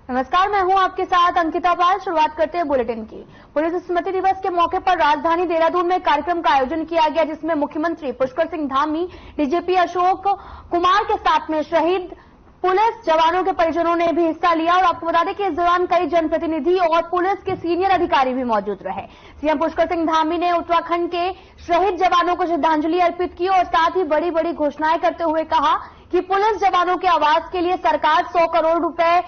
नमस्कार, मैं हूं आपके साथ अंकिता पाल। शुरुआत करते हैं बुलेटिन की। पुलिस स्मृति दिवस के मौके पर राजधानी देहरादून में कार्यक्रम का आयोजन किया गया, जिसमें मुख्यमंत्री पुष्कर सिंह धामी, डीजीपी अशोक कुमार के साथ में शहीद पुलिस जवानों के परिजनों ने भी हिस्सा लिया। और आपको बता दें कि इस दौरान कई जनप्रतिनिधि और पुलिस के सीनियर अधिकारी भी मौजूद रहे। सीएम पुष्कर सिंह धामी ने उत्तराखंड के शहीद जवानों को श्रद्धांजलि अर्पित की और साथ ही बड़ी बड़ी घोषणाएं करते हुए कहा कि पुलिस जवानों के आवास के लिए सरकार 100 करोड़ रुपए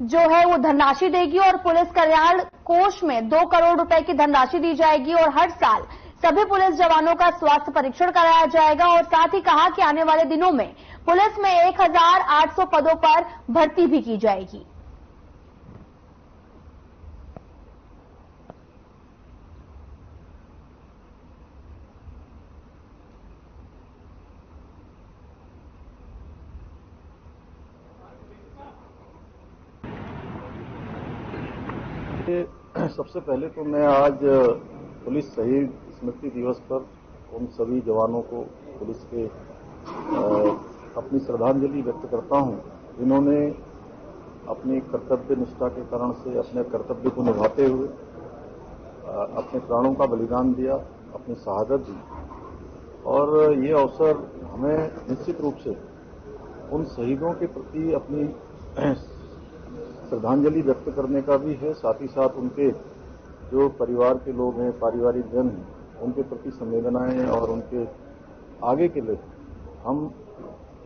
जो है वो धनराशि देगी और पुलिस कल्याण कोष में 2 करोड़ रुपए की धनराशि दी जाएगी और हर साल सभी पुलिस जवानों का स्वास्थ्य परीक्षण कराया जाएगा। और साथ ही कहा कि आने वाले दिनों में पुलिस में 1800 पदों पर भर्ती भी की जाएगी। सबसे पहले तो मैं आज पुलिस शहीद स्मृति दिवस पर उन सभी जवानों को पुलिस के अपनी श्रद्धांजलि व्यक्त करता हूं, जिन्होंने अपनी कर्तव्य निष्ठा के कारण से अपने कर्तव्य को निभाते हुए अपने प्राणों का बलिदान दिया, अपनी शहादत दी। और ये अवसर हमें निश्चित रूप से उन शहीदों के प्रति अपनी श्रद्धांजलि व्यक्त करने का भी है, साथ ही साथ उनके जो परिवार के लोग हैं, पारिवारिक जन हैं, उनके प्रति संवेदनाएं और उनके आगे के लिए हम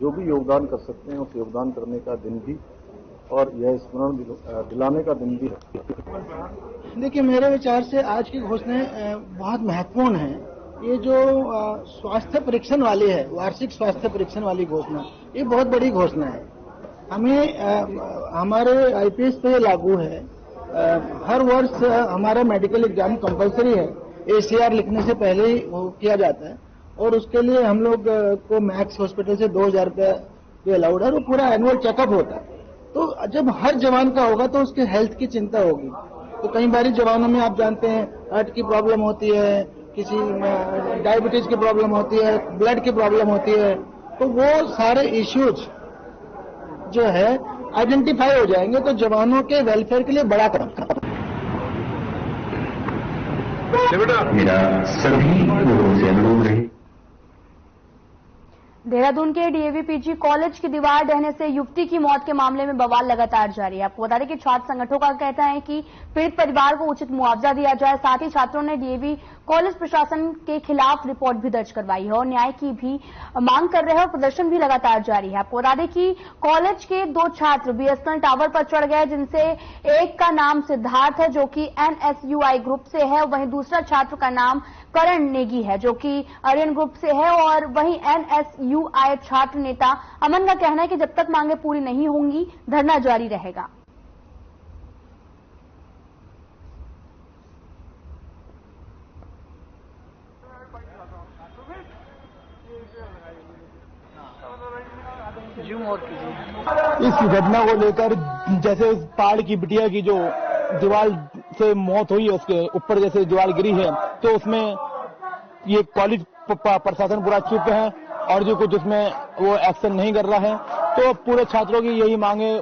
जो भी योगदान कर सकते हैं उस योगदान करने का दिन भी और यह स्मरण दिलाने का दिन भी है। देखिए, मेरे विचार से आज की घोषणाएं बहुत महत्वपूर्ण है। ये जो स्वास्थ्य परीक्षण वाली है, वार्षिक स्वास्थ्य परीक्षण वाली घोषणा, ये बहुत बड़ी घोषणा है। हमें हमारे आईपीएस पे लागू है। हर वर्ष हमारा मेडिकल एग्जाम कंपलसरी है, एसीआर लिखने से पहले ही वो किया जाता है और उसके लिए हम लोग को मैक्स हॉस्पिटल से 2000 रुपये अलाउड है और पूरा एनुअल चेकअप होता है। तो जब हर जवान का होगा तो उसके हेल्थ की चिंता होगी। तो कई बार जवानों में आप जानते हैं हार्ट की प्रॉब्लम होती है, किसी डायबिटीज की प्रॉब्लम होती है, ब्लड की प्रॉब्लम होती है, तो वो सारे इश्यूज जो है आइडेंटिफाई हो जाएंगे। तो जवानों के वेलफेयर के लिए बड़ा कदम। मेरा सभी लोगों से अनुरोध है। देहरादून के डीएवी पीजी कॉलेज की दीवार ढहने से युवती की मौत के मामले में बवाल लगातार जारी है। आपको बता दें कि छात्र संगठनों का कहना है कि पीड़ित परिवार को उचित मुआवजा दिया जाए। साथ ही छात्रों ने डीएवी कॉलेज प्रशासन के खिलाफ रिपोर्ट भी दर्ज करवाई है और न्याय की भी मांग कर रहे हैं और प्रदर्शन भी लगातार जारी है। आपको बता दें कि कॉलेज के 2 छात्र बीएसएनएल टावर पर चढ़ गए, जिनसे एक का नाम सिद्धार्थ है जो कि एनएसयूआई ग्रुप से है, वहीं दूसरा छात्र का नाम करण नेगी है जो कि आर्यन ग्रुप से है। और वहीं एनएसयूआई छात्र नेता अमन का कहना है कि जब तक मांगे पूरी नहीं होंगी धरना जारी रहेगा। इस घटना को लेकर जैसे पहाड़ की बिटिया की जो दीवार से मौत हुई है, उसके ऊपर जैसे दीवार गिरी है, तो उसमें ये कॉलेज प्रशासन पूरा चुप है और जो कुछ उसमें वो एक्शन नहीं कर रहा है। तो पूरे छात्रों की यही मांगे,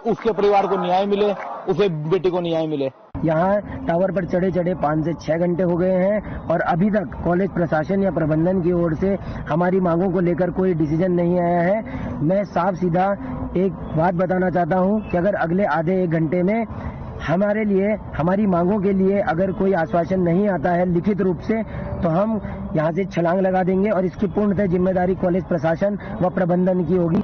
उसके परिवार को न्याय मिले, उसे बेटी को न्याय मिले। यहाँ टावर पर चढ़े 5 से 6 घंटे हो गए हैं और अभी तक कॉलेज प्रशासन या प्रबंधन की ओर से हमारी मांगों को लेकर कोई डिसीजन नहीं आया है। मैं साफ सीधा एक बात बताना चाहता हूँ कि अगर अगले आधे 1 घंटे में हमारे लिए, हमारी मांगों के लिए अगर कोई आश्वासन नहीं आता है लिखित रूप से, तो हम यहाँ से छलांग लगा देंगे और इसकी पूर्णतः जिम्मेदारी कॉलेज प्रशासन व प्रबंधन की होगी।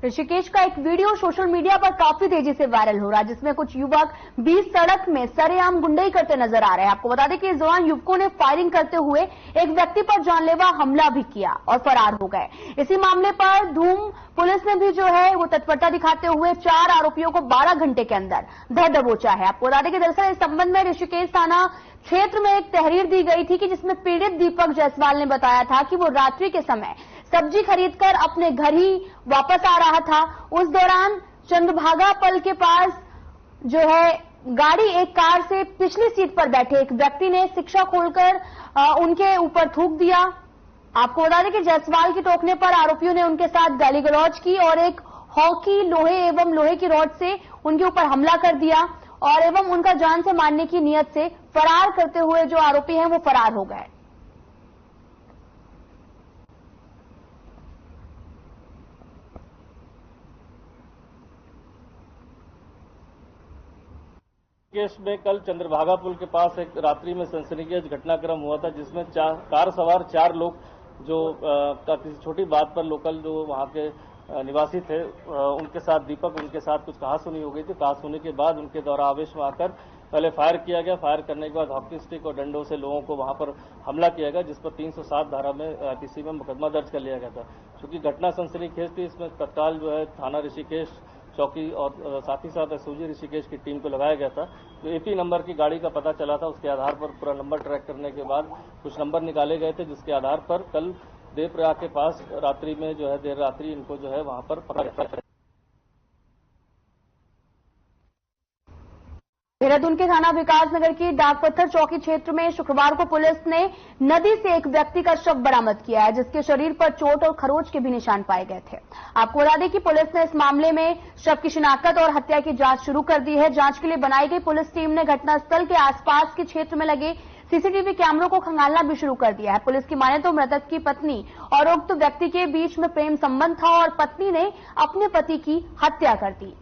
ऋषिकेश का एक वीडियो सोशल मीडिया पर काफी तेजी से वायरल हो रहा है, जिसमें कुछ युवक बीच सड़क में सरेआम गुंडई करते नजर आ रहे हैं। आपको बता दें कि इस दौरान युवकों ने फायरिंग करते हुए एक व्यक्ति पर जानलेवा हमला भी किया और फरार हो गए। इसी मामले पर धूम पुलिस ने भी जो है वो तत्परता दिखाते हुए 4 आरोपियों को 12 घंटे के अंदर धर दबोचा है। आपको बता दें कि दरअसल इस संबंध में ऋषिकेश थाना क्षेत्र में एक तहरीर दी गई थी कि जिसमें पीड़ित दीपक जायसवाल ने बताया था कि वो रात्रि के समय सब्जी खरीदकर अपने घर ही वापस आ रहा था। उस दौरान चंद्रभागा पल के पास जो है गाड़ी एक कार से पिछली सीट पर बैठे एक व्यक्ति ने शिक्षा खोलकर उनके ऊपर थूक दिया। आपको बता दें कि जायसवाल के टोकने पर आरोपियों ने उनके साथ गाली गलौज की और एक हॉकी लोहे एवं लोहे की रॉड से उनके ऊपर हमला कर दिया और एवं उनका जान से मारने की नियत से फरार करते हुए जो आरोपी हैं वो फरार हो गए। केस में कल चंद्रभागा पुल के पास एक रात्रि में सनसनीखेज घटनाक्रम हुआ था, जिसमें कार सवार 4 लोग जो किसी छोटी बात पर लोकल जो वहां के निवासी थे उनके साथ दीपक उनके साथ कुछ कहासुनी हो गई थी। कहासुनी के बाद उनके द्वारा आवेश में आकर पहले फायर किया गया। फायर करने के बाद हॉकी स्टिक और डंडों से लोगों को वहां पर हमला किया गया, जिस पर 307 धारा में आईपीसी में मुकदमा दर्ज कर लिया गया था। क्योंकि घटना सनसनीखेज थी, इसमें तत्काल जो है थाना ऋषिकेश चौकी और साथ ही साथ एसओजी ऋषिकेश की टीम को लगाया गया था। जो एपी नंबर की गाड़ी का पता चला था, उसके आधार पर पूरा नंबर ट्रैक करने के बाद कुछ नंबर निकाले गए थे, जिसके आधार पर कल देवप्रयाग के पास रात्रि में जो है देर रात्रि इनको जो है वहां पर पकड़ा गया। देहरादून के थाना विकासनगर की डाकपत्थर चौकी क्षेत्र में शुक्रवार को पुलिस ने नदी से एक व्यक्ति का शव बरामद किया है, जिसके शरीर पर चोट और खरोच के भी निशान पाए गए थे। आपको बता दें कि पुलिस ने इस मामले में शव की शिनाख्त और हत्या की जांच शुरू कर दी है। जांच के लिए बनाई गई पुलिस टीम ने घटनास्थल के आसपास के क्षेत्र में लगे सीसीटीवी कैमरों को खंगालना भी शुरू कर दिया है। पुलिस की माने तो मृतक की पत्नी और उक्त व्यक्ति के बीच में प्रेम संबंध था और पत्नी ने अपने पति की हत्या कर दी।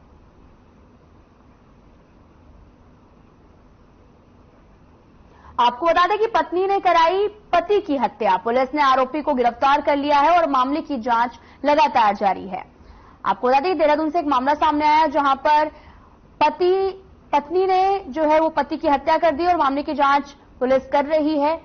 आपको बता दें कि पत्नी ने कराई पति की हत्या। पुलिस ने आरोपी को गिरफ्तार कर लिया है और मामले की जांच लगातार जारी है। आपको बता दें देहरादून से एक मामला सामने आया जहां पर पत्नी ने जो है वो पति की हत्या कर दी और मामले की जांच पुलिस कर रही है।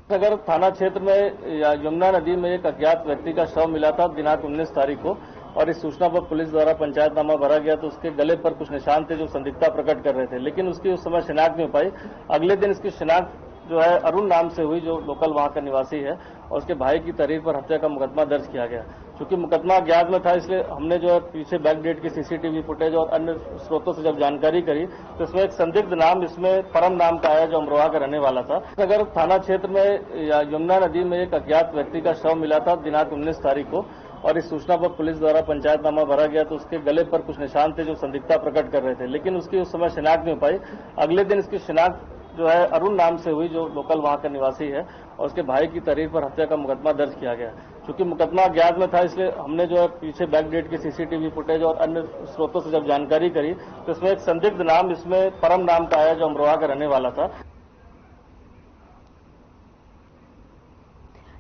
नगर थाना क्षेत्र में यमुना नदी में एक अज्ञात व्यक्ति का शव मिला था दिनांक 19 तारीख को, और इस सूचना पर पुलिस द्वारा पंचायतनामा भरा गया तो उसके गले पर कुछ निशान थे जो संदिग्धता प्रकट कर रहे थे, लेकिन उसकी उस समय शिनाख्त नहीं हो पाई। अगले दिन इसकी शिनाख्त जो है अरुण नाम से हुई, जो लोकल वहां का निवासी है, और उसके भाई की तहरीर पर हत्या का मुकदमा दर्ज किया गया। चूंकि मुकदमा अज्ञात में था, इसलिए हमने जो है पीछे बैकडेट की सीसीटीवी फुटेज और अन्य स्रोतों से जब जानकारी करी तो इसमें एक संदिग्ध नाम इसमें परम नाम का आया, जो अमरोहा का रहने वाला था। नगर थाना क्षेत्र में यमुना नदी में एक अज्ञात व्यक्ति का शव मिला था दिनांक 19 तारीख को, और इस सूचना पर पुलिस द्वारा पंचायतनामा भरा गया तो उसके गले पर कुछ निशान थे जो संदिग्धता प्रकट कर रहे थे, लेकिन उसकी उस समय शिनाख्त नहीं हो पाई। अगले दिन इसकी शिनाख्त जो है अरुण नाम से हुई, जो लोकल वहां का निवासी है, और उसके भाई की तहरीर पर हत्या का मुकदमा दर्ज किया गया। चूंकि मुकदमा अज्ञात में था, इसलिए हमने जो है पीछे बैकडेट की सीसीटीवी फुटेज और अन्य स्रोतों से जब जानकारी करी तो इसमें एक संदिग्ध नाम इसमें परम नाम का आया, जो अमरोहा का रहने वाला था।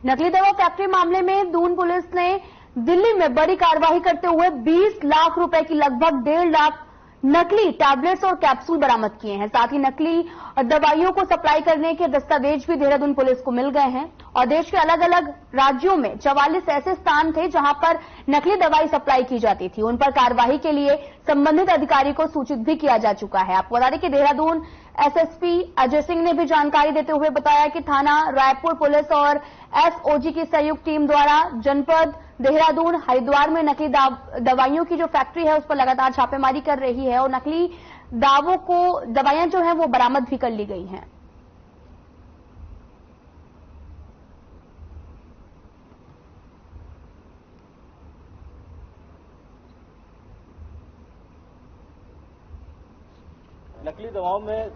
नकली दवा फैक्ट्री मामले में दून पुलिस ने दिल्ली में बड़ी कार्रवाई करते हुए 20 लाख रुपए की लगभग 1.5 लाख नकली टैबलेट्स और कैप्सूल बरामद किए हैं। साथ ही नकली दवाइयों को सप्लाई करने के दस्तावेज भी देहरादून पुलिस को मिल गए हैं। और देश के अलग अलग राज्यों में 44 ऐसे स्थान थे जहां पर नकली दवाई सप्लाई की जाती थी। उन पर कार्रवाई के लिए संबंधित अधिकारी को सूचित भी किया जा चुका है। आपको बता दें कि देहरादून एसएसपी अजय सिंह ने भी जानकारी देते हुए बताया कि थाना रायपुर पुलिस और एसओजी की संयुक्त टीम द्वारा जनपद देहरादून हरिद्वार में नकली दवाइयों की जो फैक्ट्री है उस पर लगातार छापेमारी कर रही है और नकली दवाइयां जो है वो बरामद भी कर ली गई हैं। नकली दवाओं में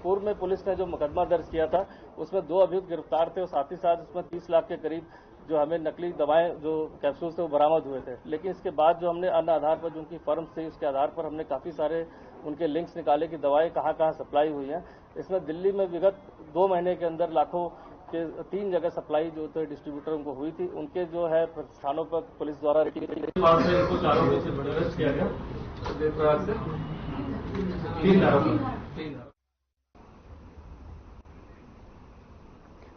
पूर्व में पुलिस ने जो मुकदमा दर्ज किया था उसमें 2 अभियुक्त गिरफ्तार थे और साथ ही साथ इसमें 30 लाख के करीब जो हमें नकली दवाएं जो कैप्सूल थे वो बरामद हुए थे। लेकिन इसके बाद जो हमने अन्य आधार पर जो उनकी फर्म थी उसके आधार पर हमने काफी सारे उनके लिंक्स निकाले कि दवाएं कहां कहां सप्लाई हुई हैं। इसमें दिल्ली में विगत 2 महीने के अंदर लाखों के 3 जगह सप्लाई जो थे डिस्ट्रीब्यूटर उनको हुई थी। उनके जो है प्रतिष्ठानों पर पुलिस द्वारा किया गया देवप्रयाग से 3 आरोपी।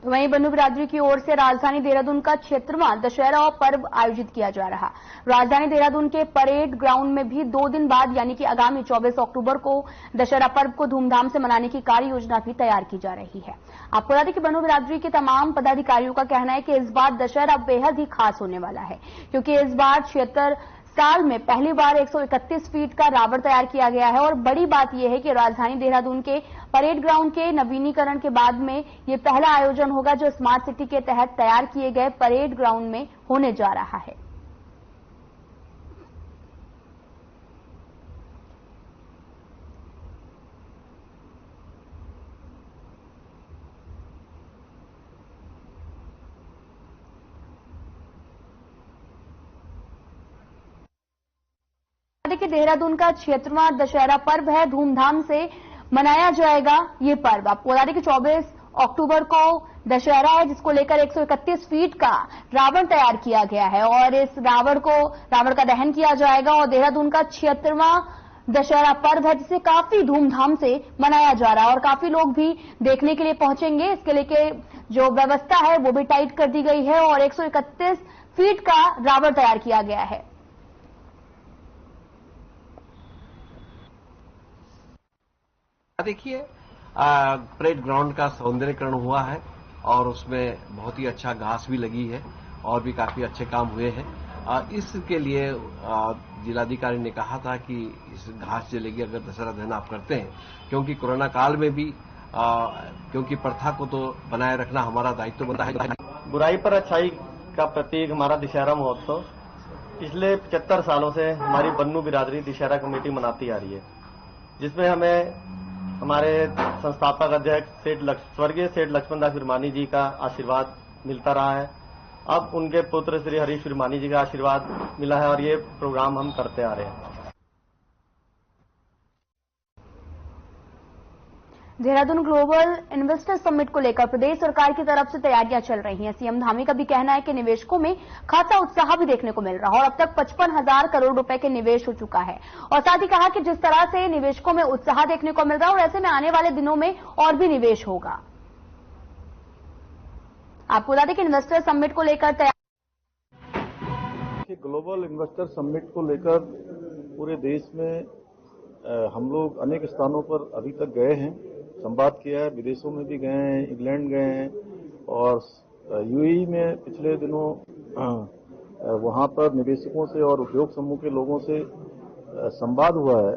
वहीं बन्नू बिरादरी की ओर से राजधानी देहरादून का 76वां दशहरा पर्व आयोजित किया जा रहा। राजधानी देहरादून के परेड ग्राउंड में भी 2 दिन बाद यानी कि आगामी 24 अक्टूबर को दशहरा पर्व को धूमधाम से मनाने की कार्य योजना भी तैयार की जा रही है। आपको बता दें कि बन्नू बिरादरी के तमाम पदाधिकारियों का कहना है कि इस बार दशहरा बेहद ही खास होने वाला है, क्योंकि इस बार 76 साल में पहली बार 131 फीट का रावण तैयार किया गया है। और बड़ी बात यह है कि राजधानी देहरादून के परेड ग्राउंड के नवीनीकरण के बाद में ये पहला आयोजन होगा जो स्मार्ट सिटी के तहत तैयार किए गए परेड ग्राउंड में होने जा रहा है। कि देहरादून का 76वां दशहरा पर्व है, धूमधाम से मनाया जाएगा ये पर्व। आपको बता दें कि 24 अक्टूबर को दशहरा है, जिसको लेकर 131 फीट का रावण तैयार किया गया है और इस रावण का दहन किया जाएगा। और देहरादून का 76वां दशहरा पर्व है, जिसे काफी धूमधाम से मनाया जा रहा है और काफी लोग भी देखने के लिए पहुंचेंगे। इसके लेके जो व्यवस्था है वो भी टाइट कर दी गई है और 131 फीट का रावण तैयार किया गया है। देखिए, परेड ग्राउंड का सौंदर्यीकरण हुआ है और उसमें बहुत ही अच्छा घास भी लगी है और भी काफी अच्छे काम हुए हैं। इसके लिए जिलाधिकारी ने कहा था कि इस घास जलेगी अगर दशहरा दहन आप करते हैं, क्योंकि कोरोना काल में भी क्योंकि प्रथा को तो बनाए रखना हमारा दायित्व बनता है। बुराई पर अच्छाई का प्रतीक हमारा दशहरा महोत्सव पिछले 75 सालों से हमारी बन्नू बिरादरी दशहरा कमेटी मनाती आ रही है, जिसमें हमें हमारे संस्थापक अध्यक्ष स्वर्गीय सेठ लक्ष्मणदास विरमानी जी का आशीर्वाद मिलता रहा है। अब उनके पुत्र श्री हरीश विरमानी जी का आशीर्वाद मिला है और ये प्रोग्राम हम करते आ रहे हैं। देहरादून ग्लोबल इन्वेस्टर समिट को लेकर प्रदेश सरकार की तरफ से तैयारियां चल रही हैं। सीएम धामी का भी कहना है कि निवेशकों में खासा उत्साह भी देखने को मिल रहा है और अब तक 55,000 करोड़ रुपए के निवेश हो चुका है। और साथ ही कहा कि जिस तरह से निवेशकों में उत्साह देखने को मिल रहा है और ऐसे में आने वाले दिनों में और भी निवेश होगा। आपको बता दें कि इन्वेस्टर समिट को लेकर ग्लोबल इन्वेस्टर समिट को लेकर पूरे देश में हम लोग अनेक स्थानों पर अभी तक गए हैं, संवाद किया है, विदेशों में भी गए हैं, इंग्लैंड गए हैं और यूएई में पिछले दिनों वहां पर निवेशकों से और उद्योग समूह के लोगों से संवाद हुआ है।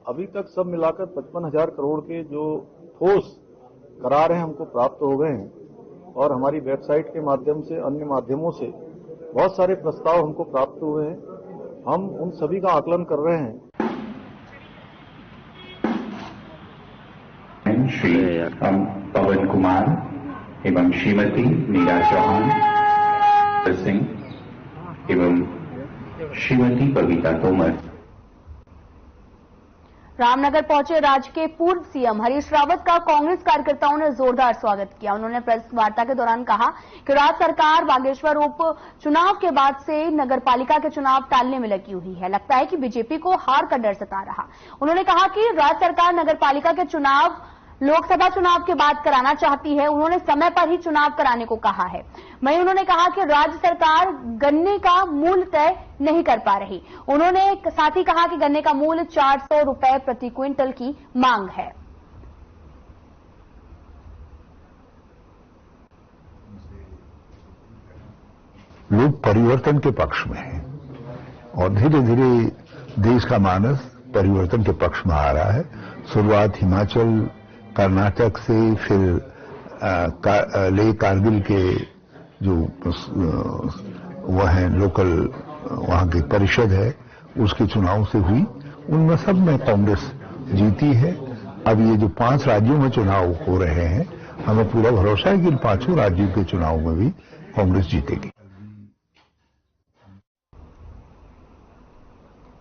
अभी तक सब मिलाकर 55,000 करोड़ के जो ठोस करार हैं हमको प्राप्त हो गए हैं और हमारी वेबसाइट के माध्यम से अन्य माध्यमों से बहुत सारे प्रस्ताव हमको प्राप्त हुए हैं। हम उन सभी का आकलन कर रहे हैं। श्री पवन कुमार एवं श्रीमती मीरा चौहान सिंह एवं श्रीमती बबीता तोमर। रामनगर पहुंचे राज्य के पूर्व सीएम हरीश रावत का कांग्रेस कार्यकर्ताओं ने जोरदार स्वागत किया। उन्होंने प्रेस वार्ता के दौरान कहा कि राज्य सरकार बागेश्वर उप चुनाव के बाद से नगरपालिका के चुनाव टालने में लगी हुई है। लगता है कि बीजेपी को हार का डर सता रहा। उन्होंने कहा कि राज्य सरकार नगरपालिका के चुनाव लोकसभा चुनाव के बाद कराना चाहती है। उन्होंने समय पर ही चुनाव कराने को कहा है। वहीं उन्होंने कहा कि राज्य सरकार गन्ने का मूल्य तय नहीं कर पा रही। उन्होंने साथ ही कहा कि गन्ने का मूल्य 400 रुपए प्रति क्विंटल की मांग है। लोग परिवर्तन के पक्ष में हैं और धीरे धीरे देश का मानस परिवर्तन के पक्ष में आ रहा है। शुरुआत हिमाचल कर्नाटक से, फिर लेह कारगिल के जो वह है लोकल वहां की परिषद है उसके चुनाव से हुई, उनमें सब में कांग्रेस जीती है। अब ये जो 5 राज्यों में चुनाव हो रहे हैं, हमें पूरा भरोसा है कि इन 5 राज्यों के चुनाव में भी कांग्रेस जीतेगी।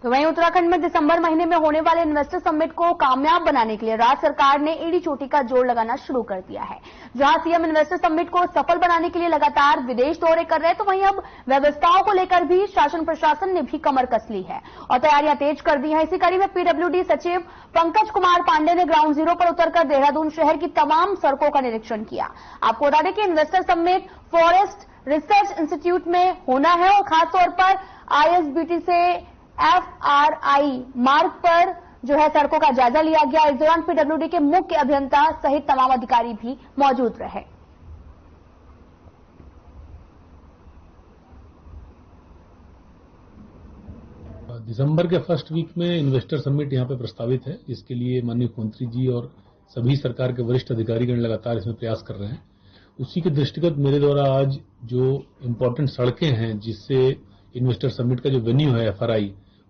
तो वहीं उत्तराखंड में दिसंबर महीने में होने वाले इन्वेस्टर समिट को कामयाब बनाने के लिए राज्य सरकार ने एड़ी चोटी का जोड़ लगाना शुरू कर दिया है। जहां सीएम इन्वेस्टर समिट को सफल बनाने के लिए लगातार विदेश दौरे कर रहे हैं, तो वहीं अब व्यवस्थाओं को लेकर भी शासन प्रशासन ने भी कमर कस ली है और तैयारियां तेज कर दी है। इसी कड़ी में पीडब्ल्यूडी सचिव पंकज कुमार पांडे ने ग्राउंड जीरो पर उतरकर देहरादून शहर की तमाम सड़कों का निरीक्षण किया। आपको बता दें कि investor summit forest research institute में होना है और खासतौर पर आईएसबीटी से FRI मार्ग पर जो है सड़कों का जायजा लिया गया। इस दौरान पीडब्ल्यूडी के मुख्य अभियंता सहित तमाम अधिकारी भी मौजूद रहे। दिसंबर के फर्स्ट वीक में इन्वेस्टर समिट यहां पे प्रस्तावित है, जिसके लिए माननीय मुख्यमंत्री जी और सभी सरकार के वरिष्ठ अधिकारीगण लगातार इसमें प्रयास कर रहे हैं। उसी के दृष्टिगत मेरे द्वारा आज जो इम्पोर्टेंट सड़कें हैं जिससे इन्वेस्टर समिट का जो वेन्यू है FRI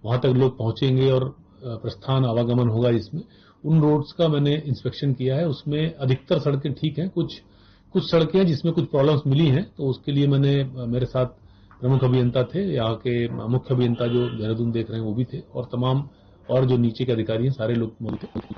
वहां तक लोग पहुंचेंगे और प्रस्थान आवागमन होगा, इसमें उन रोड्स का मैंने इंस्पेक्शन किया है। उसमें अधिकतर सड़कें ठीक हैं, कुछ सड़कें हैं जिसमें कुछ प्रॉब्लम्स मिली हैं, तो उसके लिए मेरे साथ प्रमुख अभियंता थे, यहाँ के मुख्य अभियंता जो देहरादून देख रहे हैं वो भी थे और तमाम और जो नीचे के अधिकारी हैं सारे लोग मौजूद थे।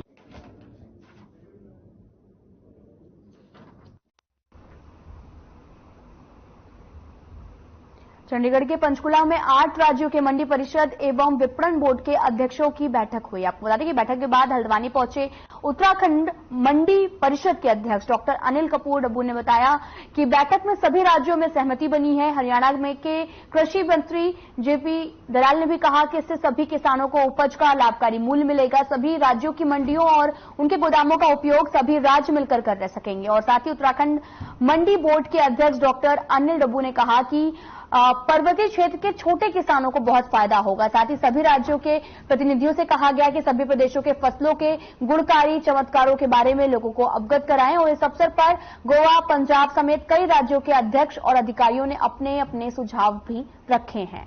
चंडीगढ़ के पंचकुला में 8 राज्यों के मंडी परिषद एवं विपणन बोर्ड के अध्यक्षों की बैठक हुई। आपको बता दें कि बैठक के बाद हल्द्वानी पहुंचे उत्तराखंड मंडी परिषद के अध्यक्ष डॉक्टर अनिल कपूर डब्बू ने बताया कि बैठक में सभी राज्यों में सहमति बनी है। हरियाणा में के कृषि मंत्री जेपी दलाल ने भी कहा कि इससे सभी किसानों को उपज का लाभकारी मूल्य मिलेगा। सभी राज्यों की मंडियों और उनके गोदामों का उपयोग सभी राज्य मिलकर कर सकेंगे। और साथ ही उत्तराखंड मंडी बोर्ड के अध्यक्ष डॉक्टर अनिल डब्बू ने कहा कि पर्वतीय क्षेत्र के छोटे किसानों को बहुत फायदा होगा। साथ ही सभी राज्यों के प्रतिनिधियों से कहा गया कि सभी प्रदेशों के फसलों के गुणकारी चमत्कारों के बारे में लोगों को अवगत कराएं। और इस अवसर पर गोवा, पंजाब समेत कई राज्यों के अध्यक्ष और अधिकारियों ने अपने अपने सुझाव भी रखे हैं।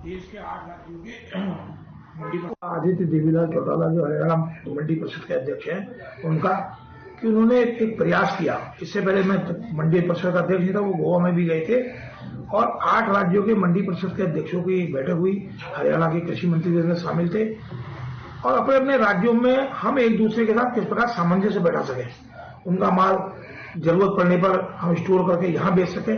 देश के 8 राज्यों के आदित्य देवीलाल चौटाला जो हरियाणा मंडी परिषद के अध्यक्ष हैं, उनका कि उन्होंने एक प्रयास किया। इससे पहले मैं मंडी परिषद का अध्यक्ष नहीं था, वो गोवा में भी गए थे और 8 राज्यों के मंडी परिषद के अध्यक्षों की एक बैठक हुई। हरियाणा के कृषि मंत्री इसमें शामिल थे और अपने अपने राज्यों में हम एक दूसरे के साथ किस प्रकार सामंजस्य से बैठा सके, उनका माल जरूरत पड़ने पर हम स्टोर करके यहाँ बेच सके,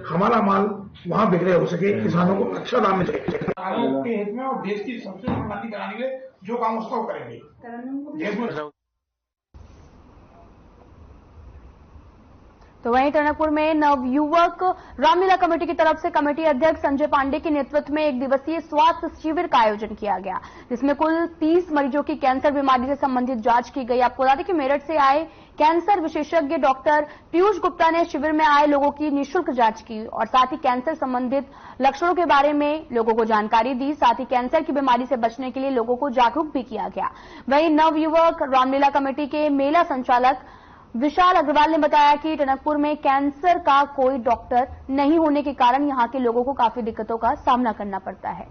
हमारा माल वहां बिक्री हो सके, किसानों को अच्छा दाम मिल सके। किसानों के हित में और देश की सबसे उन्नति कराने के लिए जो काम उसका वो करेंगे। तो वहीं टनकपुर में नवयुवक रामलीला कमेटी की तरफ से कमेटी अध्यक्ष संजय पांडे के नेतृत्व में 1 दिवसीय स्वास्थ्य शिविर का आयोजन किया गया, जिसमें कुल 30 मरीजों की कैंसर बीमारी से संबंधित जांच की गई। आपको बता दें कि मेरठ से आए कैंसर विशेषज्ञ डॉक्टर पीयूष गुप्ता ने शिविर में आए लोगों की निःशुल्क जांच की और साथ ही कैंसर संबंधित लक्षणों के बारे में लोगों को जानकारी दी। साथ ही कैंसर की बीमारी से बचने के लिए लोगों को जागरूक भी किया गया। वहीं नवयुवक रामलीला कमेटी के मेला संचालक विशाल अग्रवाल ने बताया कि टनकपुर में कैंसर का कोई डॉक्टर नहीं होने के कारण यहां के लोगों को काफी दिक्कतों का सामना करना पड़ता है।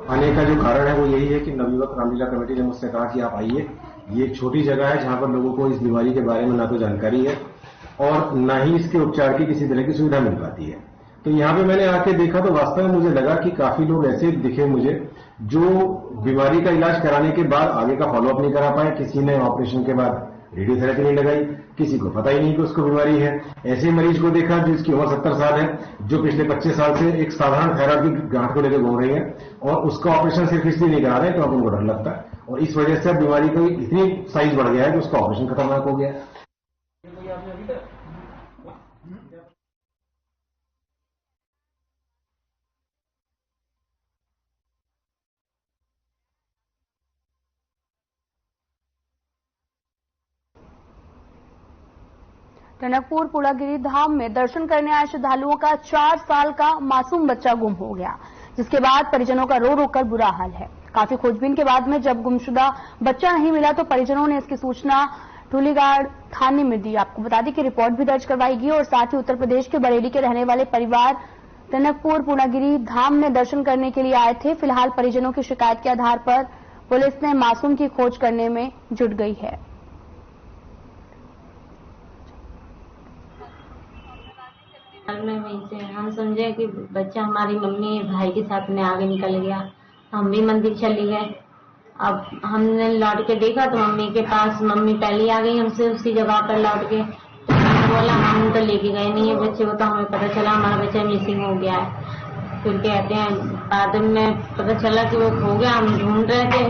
आने का जो कारण है वो यही है कि नवयुवक रामलीला कमेटी ने मुझसे कहा कि आप आइए, ये एक छोटी जगह है जहां पर लोगों को इस बीमारी के बारे में ना तो जानकारी है और न ही इसके उपचार की किसी तरह की सुविधा मिल पाती है। तो यहाँ पे मैंने आके देखा तो वास्तव में मुझे लगा कि काफी लोग ऐसे दिखे मुझे जो बीमारी का इलाज कराने के बाद आगे का फॉलोअप नहीं करा पाए। किसी ने ऑपरेशन के बाद रेडियोथेरेपी नहीं लगाई, किसी को पता ही नहीं कि उसको बीमारी है। ऐसे मरीज को देखा जिसकी उम्र 70 साल है, जो पिछले 25 साल से एक साधारण थायराइड की गांठ को लेकर घूम रही है और उसका ऑपरेशन सिर्फ इसलिए नहीं करा रहे तो उनको डर लगता है और इस वजह से अब बीमारी का इतनी साइज बढ़ गया है कि उसका ऑपरेशन खतरनाक हो गया है। टनकपुर पुलागिरी धाम में दर्शन करने आए श्रद्धालुओं का 4 साल का मासूम बच्चा गुम हो गया, जिसके बाद परिजनों का रो रो कर बुरा हाल है। काफी खोजबीन के बाद में जब गुमशुदा बच्चा नहीं मिला तो परिजनों ने इसकी सूचना टूलीगाड़ थाने में दी। आपको बता दें कि रिपोर्ट भी दर्ज करवाई गई और साथ ही उत्तर प्रदेश के बरेली के रहने वाले परिवार टनकपुर पुलागिरी धाम में दर्शन करने के लिए आए थे। फिलहाल परिजनों की शिकायत के आधार पर पुलिस ने मासूम की खोज करने में जुट गई है। में वहीं से हम समझे कि बच्चा हमारी मम्मी भाई के साथ में आगे निकल गया, हम भी मंदिर चली गए। अब हमने लौट के देखा तो मम्मी के पास, मम्मी पहले आ गई हमसे उसी जगह पर लौट के, तो मैंने बोला हम तो लेके गए नहीं है बच्चे को, तो हमें पता चला हमारा बच्चा मिसिंग हो गया है। फिर कहते हैं बाद में पता चला कि वो खो गया, हम ढूंढ रहे थे,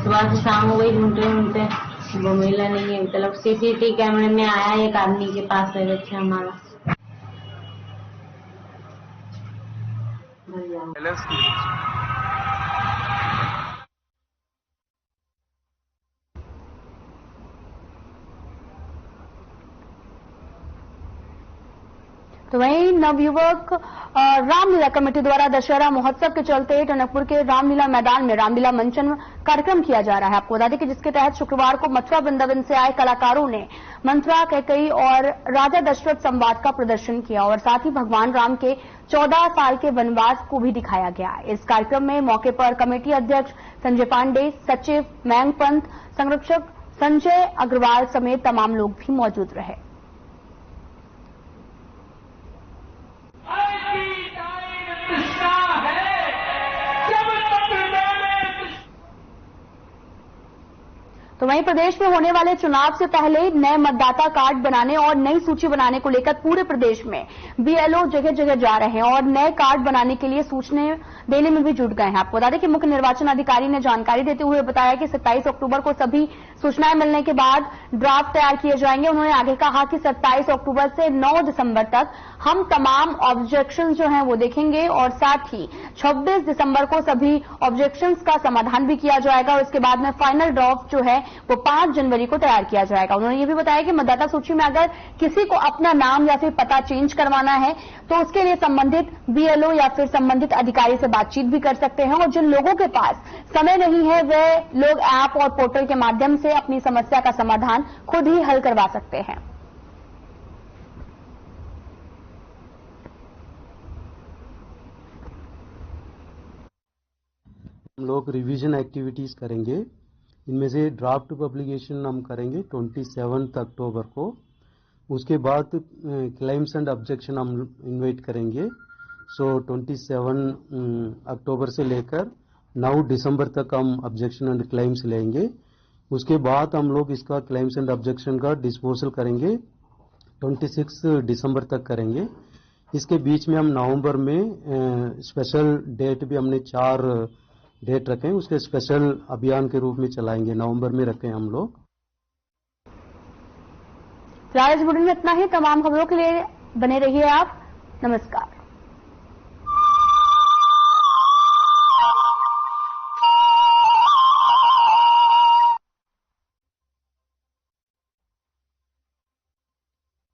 सुबह से शाम हो गई ढूंढते वो मिला नहीं है। मतलब सीसीटीवी कैमरे में आया एक आदमी के पास है बच्चा हमारा। तो वहीं नवयुवक रामलीला कमेटी द्वारा दशहरा महोत्सव के चलते टनकपुर के रामलीला मैदान में रामलीला मंचन कार्यक्रम किया जा रहा है। आपको बता दें कि जिसके तहत शुक्रवार को मथुरा वृंदावन से आए कलाकारों ने मंथरा, कैकेयी और राजा दशरथ संवाद का प्रदर्शन किया और साथ ही भगवान राम के 14 साल के वनवास को भी दिखाया गया। इस कार्यक्रम में मौके पर कमेटी अध्यक्ष संजय पांडे, सचिव मयंक पंत, संरक्षक संजय अग्रवाल समेत तमाम लोग भी मौजूद रहे। तो वहीं प्रदेश में होने वाले चुनाव से पहले नए मतदाता कार्ड बनाने और नई सूची बनाने को लेकर पूरे प्रदेश में बीएलओ जगह जगह जा रहे हैं और नए कार्ड बनाने के लिए सूचना देने में भी जुट गए हैं। आपको बता दें कि मुख्य निर्वाचन अधिकारी ने जानकारी देते हुए बताया कि 27 अक्टूबर को सभी सूचनाएं मिलने के बाद ड्राफ्ट तैयार किए जाएंगे। उन्होंने आगे कहा कि 27 अक्टूबर से 9 दिसंबर तक हम तमाम ऑब्जेक्शन जो हैं वो देखेंगे और साथ ही 26 दिसंबर को सभी ऑब्जेक्शंस का समाधान भी किया जाएगा और इसके बाद में फाइनल ड्राफ्ट जो है वो 5 जनवरी को तैयार किया जाएगा। उन्होंने ये भी बताया कि मतदाता सूची में अगर किसी को अपना नाम या फिर पता चेंज करवाना है तो उसके लिए संबंधित बीएलओ या फिर संबंधित अधिकारी से बातचीत भी कर सकते हैं और जिन लोगों के पास समय नहीं है वे लोग ऐप और पोर्टल के माध्यम से अपनी समस्या का समाधान खुद ही हल करवा सकते हैं। हम लोग रिवीजन एक्टिविटीज करेंगे। इनमें से ड्राफ्ट पब्लिकेशन हम करेंगे 27 अक्टूबर को। उसके बाद क्लेम्स एंड ऑब्जेक्शन हम इन्वाइट करेंगे। सो 27 अक्टूबर से लेकर 9 दिसंबर तक हम ऑब्जेक्शन एंड क्लेम्स लेंगे। उसके बाद हम लोग इसका क्लेम्स एंड ऑब्जेक्शन का डिस्पोजल करेंगे 26 दिसंबर तक करेंगे। इसके बीच में हम नवंबर में स्पेशल डेट भी हमने 4 डेट रखें, उसके स्पेशल अभियान के रूप में चलाएंगे, नवंबर में रखें हम लोग। फिलहाल इस बुलेटिन में इतना ही। तमाम खबरों के लिए बने रहिए आप। नमस्कार।